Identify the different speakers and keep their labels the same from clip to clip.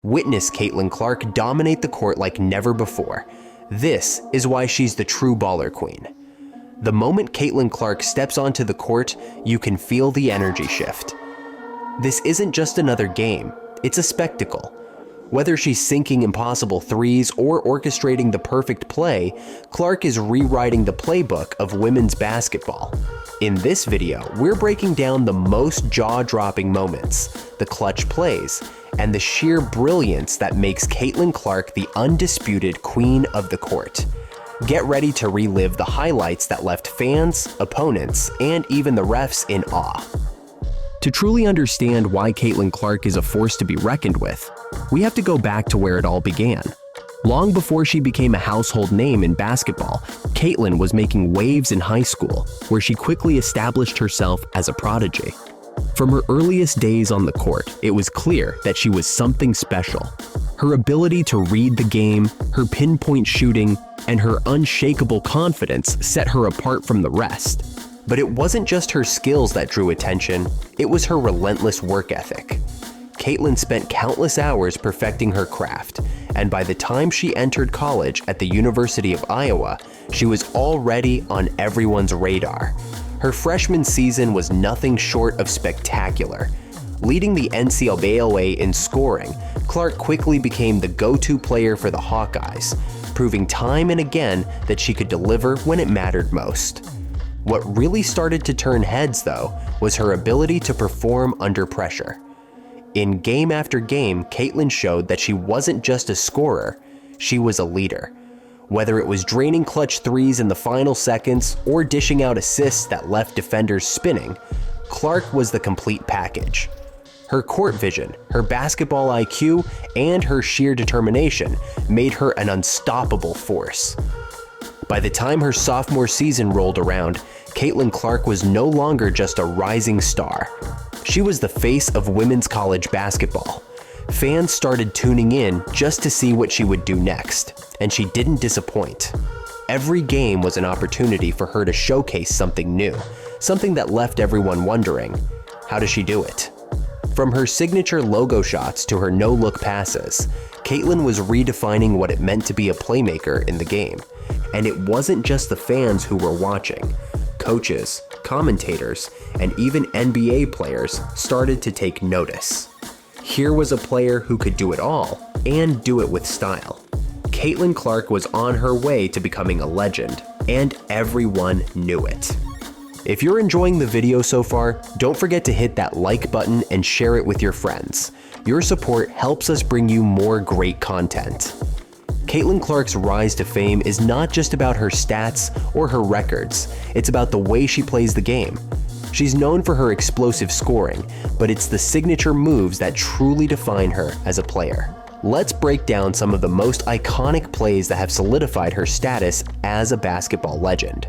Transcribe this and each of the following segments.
Speaker 1: Witness Caitlin Clark dominate the court like never before. This is why she's the true baller queen. The moment Caitlin Clark steps onto the court, you can feel the energy shift. This isn't just another game, it's a spectacle. Whether she's sinking impossible threes or orchestrating the perfect play, Clark is rewriting the playbook of women's basketball. In this video, we're breaking down the most jaw-dropping moments, the clutch plays, and the sheer brilliance that makes Caitlin Clark the undisputed queen of the court. Get ready to relive the highlights that left fans, opponents, and even the refs in awe. To truly understand why Caitlin Clark is a force to be reckoned with, we have to go back to where it all began. Long before she became a household name in basketball, Caitlin was making waves in high school, where she quickly established herself as a prodigy. From her earliest days on the court, it was clear that she was something special. Her ability to read the game, her pinpoint shooting, and her unshakable confidence set her apart from the rest. But it wasn't just her skills that drew attention, it was her relentless work ethic. Caitlin spent countless hours perfecting her craft, and by the time she entered college at the University of Iowa, she was already on everyone's radar. Her freshman season was nothing short of spectacular. Leading the NCAA in scoring, Clark quickly became the go-to player for the Hawkeyes, proving time and again that she could deliver when it mattered most. What really started to turn heads, though, was her ability to perform under pressure. In game after game, Caitlin showed that she wasn't just a scorer, she was a leader. Whether it was draining clutch threes in the final seconds or dishing out assists that left defenders spinning, Clark was the complete package. Her court vision, her basketball IQ, and her sheer determination made her an unstoppable force. By the time her sophomore season rolled around, Caitlin Clark was no longer just a rising star. She was the face of women's college basketball. Fans started tuning in just to see what she would do next, and she didn't disappoint. Every game was an opportunity for her to showcase something new, something that left everyone wondering, how does she do it? From her signature logo shots to her no-look passes, Caitlin was redefining what it meant to be a playmaker in the game. And it wasn't just the fans who were watching. Coaches, commentators, and even NBA players started to take notice. Here was a player who could do it all, and do it with style. Caitlin Clark was on her way to becoming a legend, and everyone knew it. If you're enjoying the video so far, don't forget to hit that like button and share it with your friends. Your support helps us bring you more great content. Caitlin Clark's rise to fame is not just about her stats or her records, it's about the way she plays the game. She's known for her explosive scoring, but it's the signature moves that truly define her as a player. Let's break down some of the most iconic plays that have solidified her status as a basketball legend.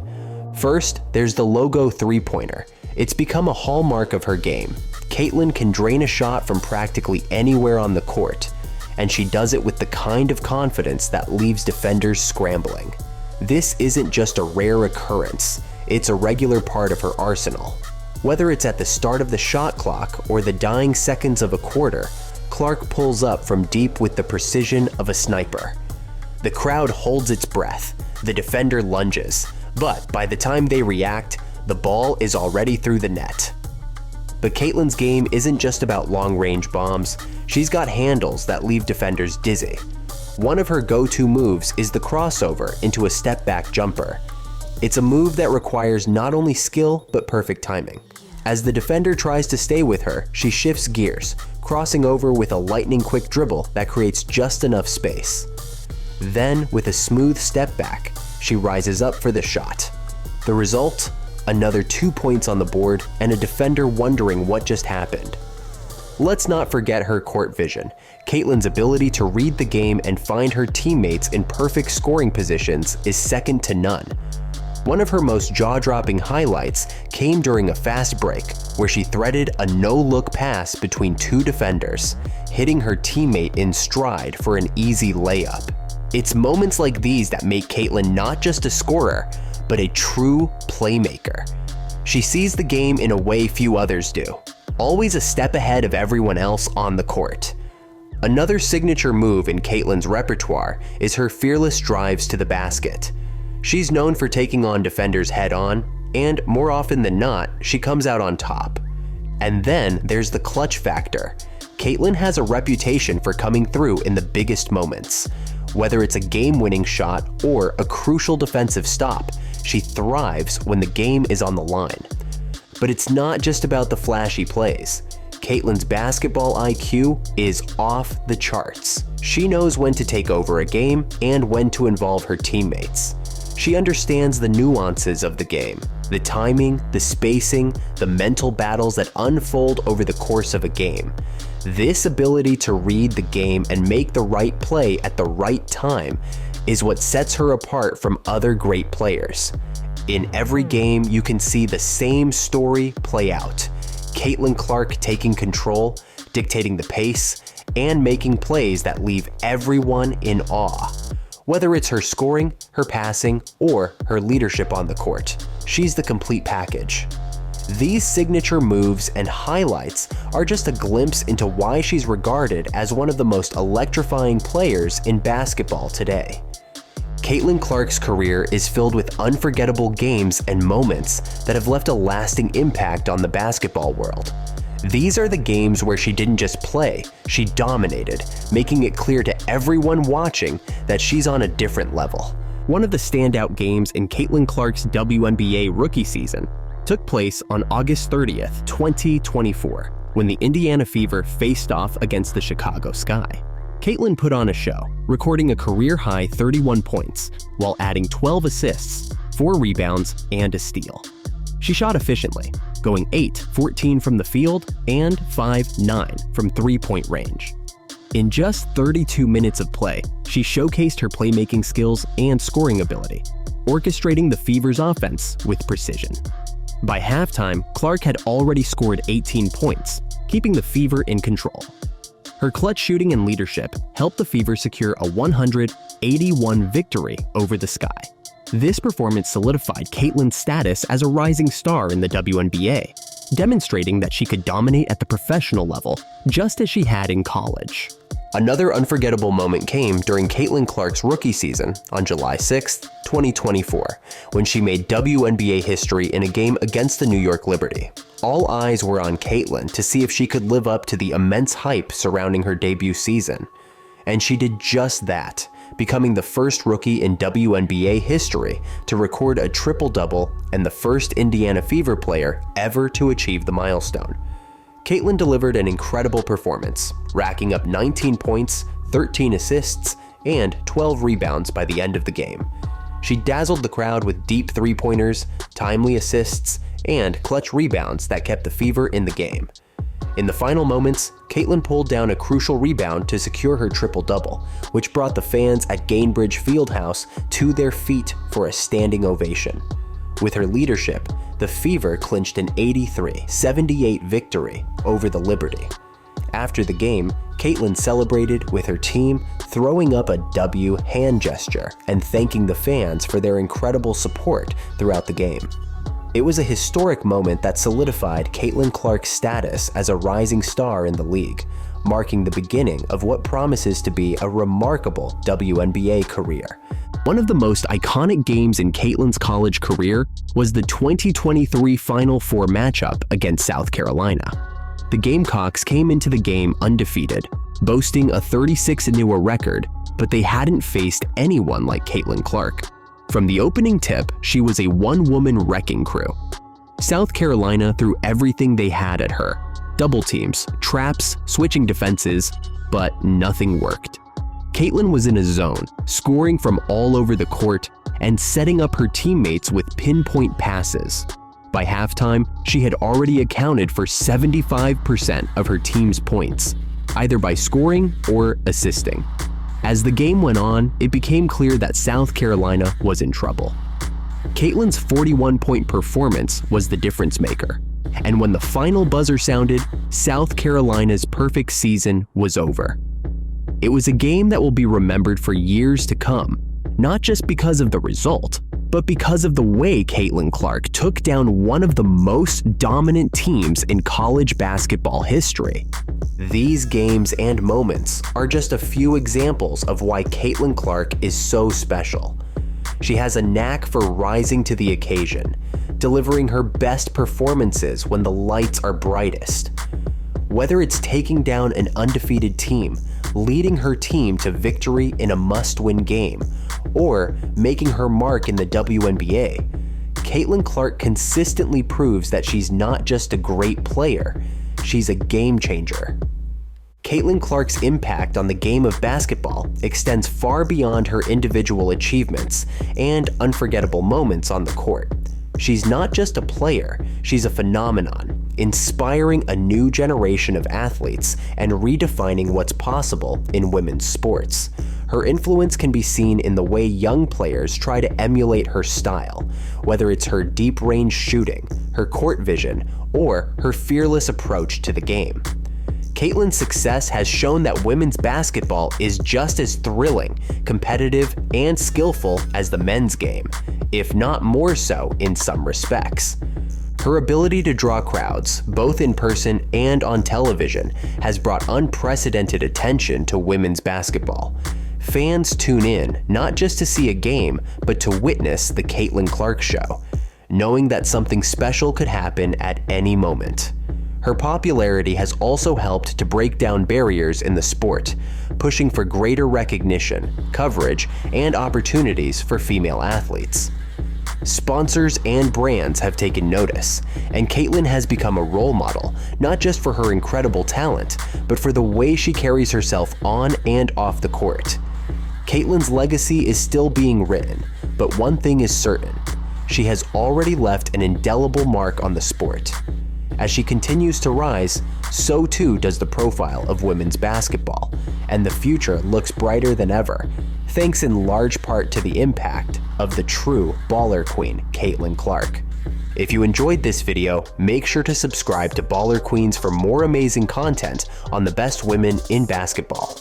Speaker 1: First, there's the logo three-pointer. It's become a hallmark of her game. Caitlin can drain a shot from practically anywhere on the court, and she does it with the kind of confidence that leaves defenders scrambling. This isn't just a rare occurrence, it's a regular part of her arsenal. Whether it's at the start of the shot clock or the dying seconds of a quarter, Clark pulls up from deep with the precision of a sniper. The crowd holds its breath, the defender lunges, but by the time they react, the ball is already through the net. But Caitlin's game isn't just about long-range bombs, she's got handles that leave defenders dizzy. One of her go-to moves is the crossover into a step-back jumper. It's a move that requires not only skill, but perfect timing. As the defender tries to stay with her, she shifts gears, crossing over with a lightning-quick dribble that creates just enough space. Then, with a smooth step back, she rises up for the shot. The result? Another 2 points on the board and a defender wondering what just happened. Let's not forget her court vision. Caitlin's ability to read the game and find her teammates in perfect scoring positions is second to none. One of her most jaw-dropping highlights came during a fast break, where she threaded a no-look pass between two defenders, hitting her teammate in stride for an easy layup. It's moments like these that make Caitlin not just a scorer, but a true playmaker. She sees the game in a way few others do, always a step ahead of everyone else on the court. Another signature move in Caitlin's repertoire is her fearless drives to the basket. She's known for taking on defenders head-on, and more often than not, she comes out on top. And then there's the clutch factor. Caitlin has a reputation for coming through in the biggest moments. Whether it's a game-winning shot or a crucial defensive stop, she thrives when the game is on the line. But it's not just about the flashy plays. Caitlin's basketball IQ is off the charts. She knows when to take over a game and when to involve her teammates. She understands the nuances of the game, the timing, the spacing, the mental battles that unfold over the course of a game. This ability to read the game and make the right play at the right time is what sets her apart from other great players. In every game, you can see the same story play out. Caitlin Clark taking control, dictating the pace, and making plays that leave everyone in awe. Whether it's her scoring, her passing, or her leadership on the court, she's the complete package. These signature moves and highlights are just a glimpse into why she's regarded as one of the most electrifying players in basketball today. Caitlin Clark's career is filled with unforgettable games and moments that have left a lasting impact on the basketball world. These are the games where she didn't just play, she dominated, making it clear to everyone watching that she's on a different level. One of the standout games in Caitlin Clark's WNBA rookie season took place on August 30th, 2024, when the Indiana Fever faced off against the Chicago Sky. Caitlin put on a show, recording a career-high 31 points, while adding 12 assists, 4 rebounds, and a steal. She shot efficiently, going 8-14 from the field and 5-9 from three-point range. In just 32 minutes of play, she showcased her playmaking skills and scoring ability, orchestrating the Fever's offense with precision. By halftime, Clark had already scored 18 points, keeping the Fever in control. Her clutch shooting and leadership helped the Fever secure a 181 victory over the Sky. This performance solidified Caitlin's status as a rising star in the WNBA, demonstrating that she could dominate at the professional level just as she had in college. Another unforgettable moment came during Caitlin Clark's rookie season on July 6, 2024, when she made WNBA history in a game against the New York Liberty. All eyes were on Caitlin to see if she could live up to the immense hype surrounding her debut season. And she did just that, becoming the first rookie in WNBA history to record a triple-double and the first Indiana Fever player ever to achieve the milestone. Caitlin delivered an incredible performance, racking up 19 points, 13 assists, and 12 rebounds by the end of the game. She dazzled the crowd with deep three-pointers, timely assists, and clutch rebounds that kept the Fever in the game. In the final moments, Caitlin pulled down a crucial rebound to secure her triple-double, which brought the fans at Gainbridge Fieldhouse to their feet for a standing ovation. With her leadership, the Fever clinched an 83-78 victory over the Liberty. After the game, Caitlin celebrated with her team, throwing up a W hand gesture and thanking the fans for their incredible support throughout the game. It was a historic moment that solidified Caitlin Clark's status as a rising star in the league, marking the beginning of what promises to be a remarkable WNBA career. One of the most iconic games in Caitlin's college career was the 2023 Final Four matchup against South Carolina. The Gamecocks came into the game undefeated, boasting a 36-0 record, but they hadn't faced anyone like Caitlin Clark. From the opening tip, she was a one-woman wrecking crew. South Carolina threw everything they had at her: double teams, traps, switching defenses, but nothing worked. Caitlin was in a zone, scoring from all over the court and setting up her teammates with pinpoint passes. By halftime, she had already accounted for 75% of her team's points, either by scoring or assisting. As the game went on, it became clear that South Carolina was in trouble. Caitlin's 41-point performance was the difference maker, and when the final buzzer sounded, South Carolina's perfect season was over. It was a game that will be remembered for years to come, not just because of the result, but because of the way Caitlin Clark took down one of the most dominant teams in college basketball history. These games and moments are just a few examples of why Caitlin Clark is so special. She has a knack for rising to the occasion, delivering her best performances when the lights are brightest. Whether it's taking down an undefeated team, leading her team to victory in a must-win game, or making her mark in the WNBA, Caitlin Clark consistently proves that she's not just a great player, she's a game changer. Caitlin Clark's impact on the game of basketball extends far beyond her individual achievements and unforgettable moments on the court. She's not just a player, she's a phenomenon, inspiring a new generation of athletes and redefining what's possible in women's sports. Her influence can be seen in the way young players try to emulate her style, whether it's her deep-range shooting, her court vision, or her fearless approach to the game. Caitlin's success has shown that women's basketball is just as thrilling, competitive, and skillful as the men's game, if not more so in some respects. Her ability to draw crowds, both in person and on television, has brought unprecedented attention to women's basketball. Fans tune in not just to see a game, but to witness the Caitlin Clark Show, knowing that something special could happen at any moment. Her popularity has also helped to break down barriers in the sport, pushing for greater recognition, coverage, and opportunities for female athletes. Sponsors and brands have taken notice, and Caitlin has become a role model, not just for her incredible talent, but for the way she carries herself on and off the court. Caitlin's legacy is still being written, but one thing is certain: she has already left an indelible mark on the sport. As she continues to rise, so too does the profile of women's basketball, and the future looks brighter than ever, thanks in large part to the impact of the true baller queen, Caitlin Clark. If you enjoyed this video, make sure to subscribe to Baller Queens for more amazing content on the best women in basketball.